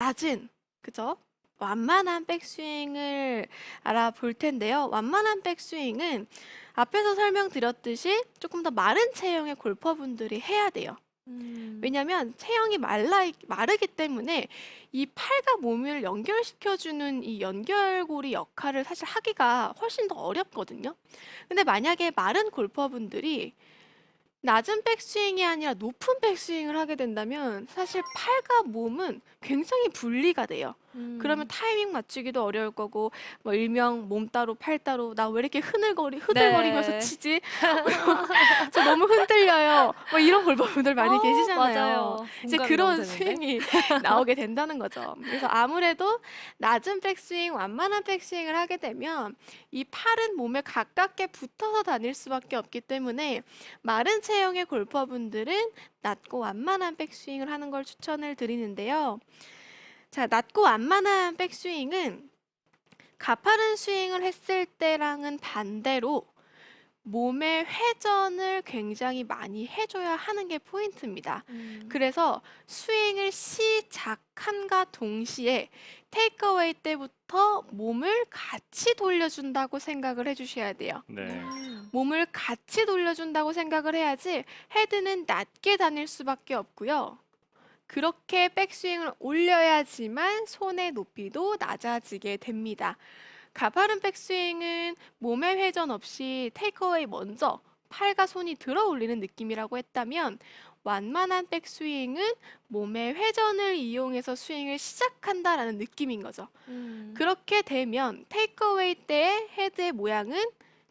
낮은, 그죠? 완만한 백스윙을 알아볼 텐데요. 완만한 백스윙은 앞에서 설명드렸듯이 조금 더 마른 체형의 골퍼분들이 해야 돼요. 음. 왜냐면 체형이 마르기 때문에 이 팔과 몸을 연결시켜주는 이 연결고리 역할을 사실 하기가 훨씬 더 어렵거든요. 근데 만약에 마른 골퍼분들이 낮은 백스윙이 아니라 높은 백스윙을 하게 된다면 사실 팔과 몸은 굉장히 분리가 돼요. 그러면 음. 타이밍 맞추기도 어려울 거고, 뭐 일명 몸 따로 팔 따로, 나 왜 이렇게 흐들거리면서 네. 치지? 저 너무 흔들려요. 뭐 이런 골퍼분들 많이 계시잖아요. 맞아요. 이제 공감이 너무 그런 되는데. 스윙이 나오게 된다는 거죠. 그래서 아무래도 낮은 백스윙, 완만한 백스윙을 하게 되면 이 팔은 몸에 가깝게 붙어서 다닐 수밖에 없기 때문에 마른 체형의 골퍼분들은 낮고 완만한 백스윙을 하는 걸 추천을 드리는데요. 자, 낮고 완만한 백스윙은 가파른 스윙을 했을 때랑은 반대로 몸의 회전을 굉장히 많이 해줘야 하는 게 포인트입니다. 음. 그래서 스윙을 시작함과 동시에 테이크어웨이 때부터 몸을 같이 돌려준다고 생각을 해주셔야 돼요. 네. 몸을 같이 돌려준다고 생각을 해야지 헤드는 낮게 다닐 수밖에 없고요. 그렇게 백스윙을 올려야지만 손의 높이도 낮아지게 됩니다. 가파른 백스윙은 몸의 회전 없이 테이크어웨이 먼저 팔과 손이 들어 올리는 느낌이라고 했다면 완만한 백스윙은 몸의 회전을 이용해서 스윙을 시작한다라는 느낌인 거죠. 음. 그렇게 되면 테이크어웨이 때의 헤드의 모양은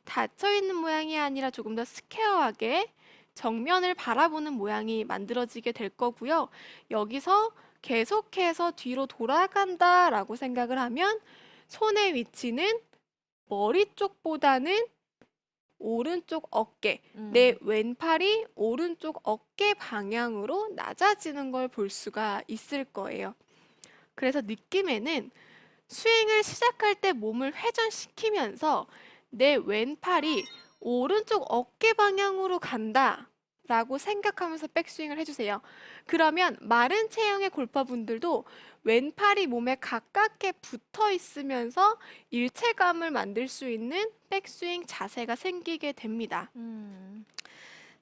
닫혀 있는 모양이 아니라 조금 더 스퀘어하게 정면을 바라보는 모양이 만들어지게 될 거고요. 여기서 계속해서 뒤로 돌아간다라고 생각을 하면 손의 위치는 머리 쪽보다는 오른쪽 어깨, 내 음. 왼팔이 오른쪽 어깨 방향으로 낮아지는 걸 볼 수가 있을 거예요. 그래서 느낌에는 스윙을 시작할 때 몸을 회전시키면서 내 왼팔이 오른쪽 어깨 방향으로 간다. 라고 생각하면서 백스윙을 해주세요. 그러면 마른 체형의 골퍼분들도 왼팔이 몸에 가깝게 붙어 있으면서 일체감을 만들 수 있는 백스윙 자세가 생기게 됩니다. 음.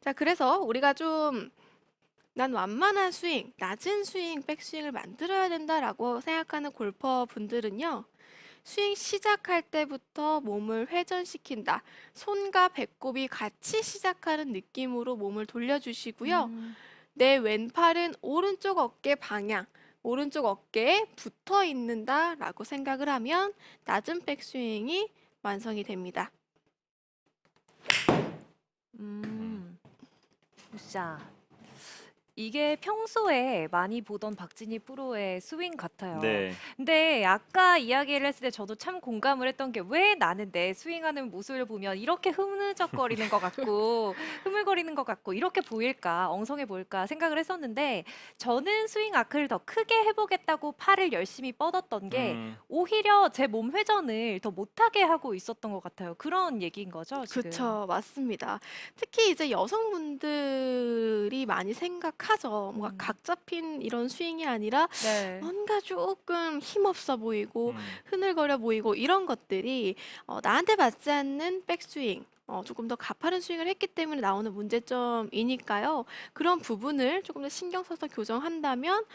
자, 그래서 우리가 좀 난 완만한 스윙, 낮은 스윙, 백스윙을 만들어야 된다라고 생각하는 골퍼 분들은요. 스윙 시작할 때부터 몸을 회전시킨다. 손과 배꼽이 같이 시작하는 느낌으로 몸을 돌려주시고요. 음. 내 왼팔은 오른쪽 어깨 방향, 오른쪽 어깨에 붙어 있는다라고 생각을 하면 낮은 백스윙이 완성이 됩니다. 음. 자, 이게 평소에 많이 보던 박진희 프로의 스윙 같아요. 네. 근데 아까 이야기를 했을 때 저도 참 공감을 했던 게 왜 나는 내 스윙하는 모습을 보면 이렇게 흐느적거리는 것 같고 흐물거리는 것 같고 이렇게 보일까 엉성해 보일까 생각을 했었는데 저는 스윙 아크를 더 크게 해보겠다고 팔을 열심히 뻗었던 게 음. 오히려 제 몸 회전을 더 못하게 하고 있었던 것 같아요. 그런 얘기인 거죠, 지금. 그쵸. 맞습니다. 특히 이제 여성분들이 많이 생각하죠. 뭔가 음. 각 잡힌 이런 스윙이 아니라 네. 뭔가 조금 힘없어 보이고 음. 흐늘거려 보이고 이런 것들이 나한테 맞지 않는 백스윙, 조금 더 가파른 스윙을 했기 때문에 나오는 문제점이니까요. 그런 부분을 조금 더 신경 써서 교정한다면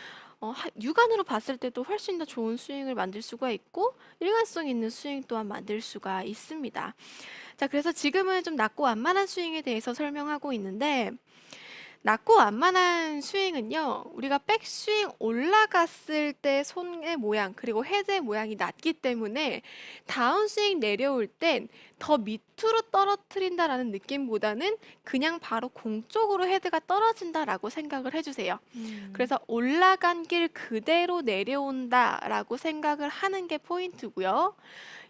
육안으로 봤을 때도 훨씬 더 좋은 스윙을 만들 수가 있고 일관성 있는 스윙 또한 만들 수가 있습니다. 자, 그래서 지금은 좀 낮고 완만한 스윙에 대해서 설명하고 있는데, 낮고 완만한 스윙은요, 우리가 백스윙 올라갔을 때 손의 모양, 그리고 헤드의 모양이 낮기 때문에 다운스윙 내려올 땐 더 밑으로 떨어뜨린다라는 느낌보다는 그냥 바로 공 쪽으로 헤드가 떨어진다라고 생각을 해주세요. 음. 그래서 올라간 길 그대로 내려온다라고 생각을 하는 게 포인트고요.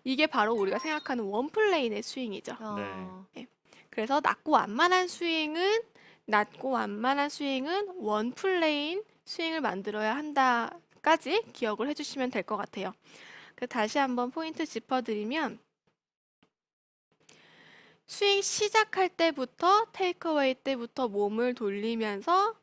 이게 바로 우리가 생각하는 원플레인의 스윙이죠. 네. 어. 네. 그래서 낮고 완만한 스윙은 원플레인 스윙을 만들어야 한다까지 기억을 해주시면 될 것 같아요. 다시 한번 포인트 짚어드리면 스윙 시작할 때부터 테이크어웨이 때부터 몸을 돌리면서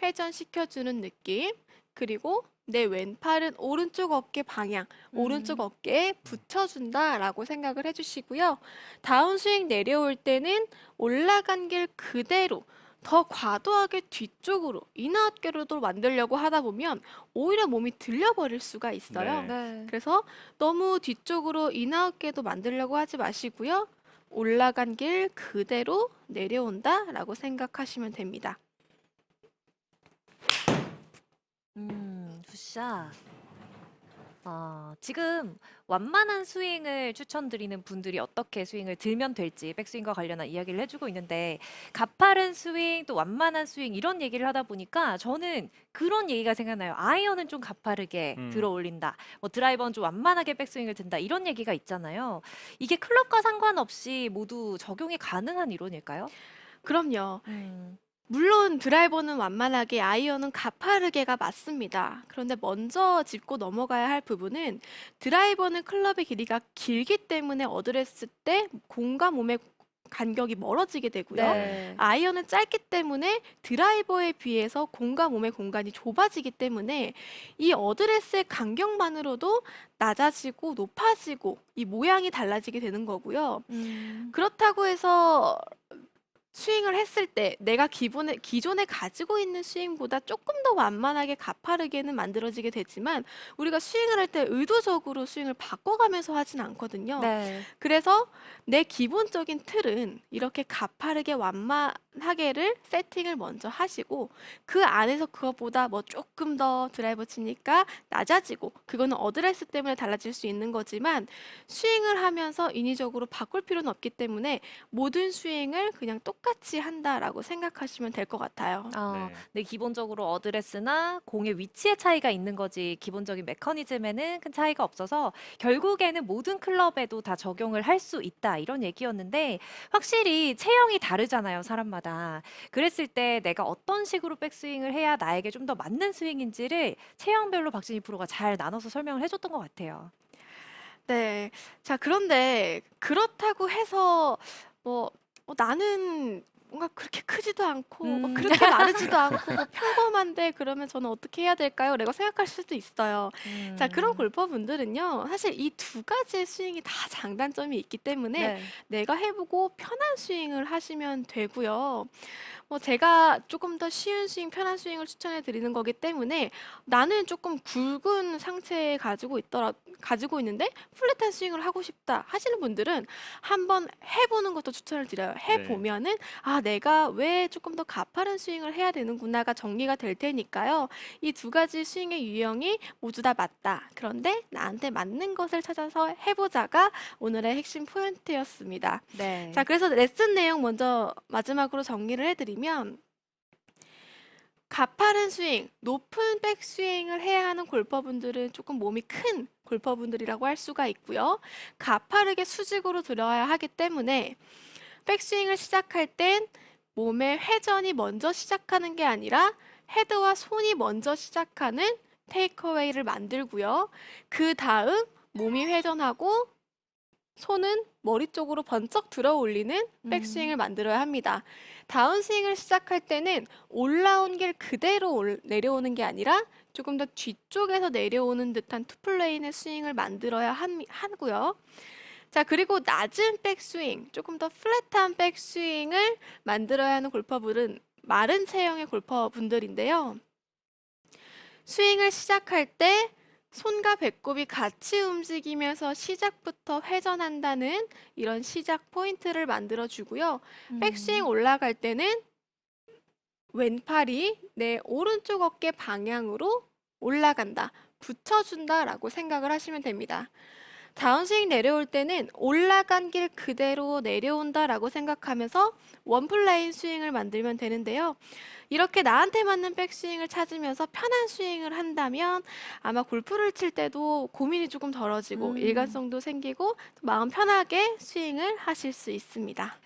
회전시켜주는 느낌, 그리고 내 왼팔은 오른쪽 어깨 방향, 오른쪽 어깨에 붙여준다라고 생각을 해주시고요. 다운스윙 내려올 때는 올라간 길 그대로 더 과도하게 뒤쪽으로 인어어깨로도 만들려고 하다 보면 오히려 몸이 들려버릴 수가 있어요. 네. 네. 그래서 너무 뒤쪽으로 인어어깨도 만들려고 하지 마시고요. 올라간 길 그대로 내려온다라고 생각하시면 됩니다. 굿샷. 지금 완만한 스윙을 추천드리는 분들이 어떻게 스윙을 들면 될지 백스윙과 관련한 이야기를 해주고 있는데 가파른 스윙 또 완만한 스윙 이런 얘기를 하다 보니까 저는 그런 얘기가 생각나요. 아이언은 좀 가파르게 들어 올린다. 뭐 드라이버는 좀 완만하게 백스윙을 든다. 이런 얘기가 있잖아요. 이게 클럽과 상관없이 모두 적용이 가능한 이론일까요? 그럼요. 음. 물론 드라이버는 완만하게, 아이언은 가파르게가 맞습니다. 그런데 먼저 짚고 넘어가야 할 부분은 드라이버는 클럽의 길이가 길기 때문에 어드레스 때 공과 몸의 간격이 멀어지게 되고요. 네. 아이언은 짧기 때문에 드라이버에 비해서 공과 몸의 공간이 좁아지기 때문에 이 어드레스의 간격만으로도 낮아지고 높아지고 이 모양이 달라지게 되는 거고요. 그렇다고 해서 스윙을 했을 때 내가 기존에 가지고 있는 스윙보다 조금 더 완만하게 가파르게는 만들어지게 되지만 우리가 스윙을 할 때 의도적으로 스윙을 바꿔가면서 하진 않거든요. 네. 그래서 내 기본적인 틀은 이렇게 가파르게 완만하게를 세팅을 먼저 하시고 그 안에서 그것보다 뭐 조금 더 드라이버 치니까 낮아지고 그거는 어드레스 때문에 달라질 수 있는 거지만 스윙을 하면서 인위적으로 바꿀 필요는 없기 때문에 모든 스윙을 그냥 똑같이 한다라고 생각하시면 될 것 같아요. 네. 네, 기본적으로 어드레스나 공의 위치의 차이가 있는 거지 기본적인 메커니즘에는 큰 차이가 없어서 결국에는 모든 클럽에도 다 적용을 할 수 있다 이런 얘기였는데 확실히 체형이 다르잖아요, 사람마다. 그랬을 때 내가 어떤 식으로 백스윙을 해야 나에게 좀 더 맞는 스윙인지를 체형별로 박진희 프로가 잘 나눠서 설명을 해줬던 것 같아요. 네. 자, 그런데 그렇다고 해서 뭐 나는 뭔가 그렇게 크지도 않고 뭐 그렇게 마르지도 않고 뭐 평범한데 그러면 저는 어떻게 해야 될까요? 라고 생각할 수도 있어요. 자, 그런 골퍼분들은요. 사실 이 두 가지의 스윙이 다 장단점이 있기 때문에 네. 내가 해보고 편한 스윙을 하시면 되고요. 제가 조금 더 쉬운 스윙, 편한 스윙을 추천해 드리는 거기 때문에 나는 조금 굵은 상체 가지고 있는데 플랫한 스윙을 하고 싶다 하시는 분들은 한번 해보는 것도 추천을 드려요. 해보면은 내가 왜 조금 더 가파른 스윙을 해야 되는구나가 정리가 될 테니까요. 이 두 가지 스윙의 유형이 모두 다 맞다. 그런데 나한테 맞는 것을 찾아서 해보자가 오늘의 핵심 포인트였습니다. 네. 자, 그래서 레슨 내용 먼저 마지막으로 정리를 해드리면 가파른 스윙, 높은 백스윙을 해야 하는 골퍼분들은 조금 몸이 큰 골퍼분들이라고 할 수가 있고요. 가파르게 수직으로 들어야 하기 때문에 백스윙을 시작할 땐 몸의 회전이 먼저 시작하는 게 아니라 헤드와 손이 먼저 시작하는 테이크어웨이를 만들고요. 그 다음 몸이 회전하고 손은 머리 쪽으로 번쩍 들어 올리는 백스윙을 만들어야 합니다. 다운스윙을 시작할 때는 올라온 길 그대로 내려오는 게 아니라 조금 더 뒤쪽에서 내려오는 듯한 투플레인의 스윙을 만들어야 하고요. 자, 그리고 낮은 백스윙, 조금 더 플랫한 백스윙을 만들어야 하는 골퍼분은 마른 체형의 골퍼분들인데요. 스윙을 시작할 때 손과 배꼽이 같이 움직이면서 시작부터 회전한다는 이런 시작 포인트를 만들어 주고요. 백스윙 올라갈 때는 왼팔이 내 오른쪽 어깨 방향으로 올라간다, 붙여준다라고 생각을 하시면 됩니다. 다운스윙 내려올 때는 올라간 길 그대로 내려온다라고 생각하면서 원플레인 스윙을 만들면 되는데요. 이렇게 나한테 맞는 백스윙을 찾으면서 편한 스윙을 한다면 아마 골프를 칠 때도 고민이 조금 덜어지고 일관성도 생기고 마음 편하게 스윙을 하실 수 있습니다.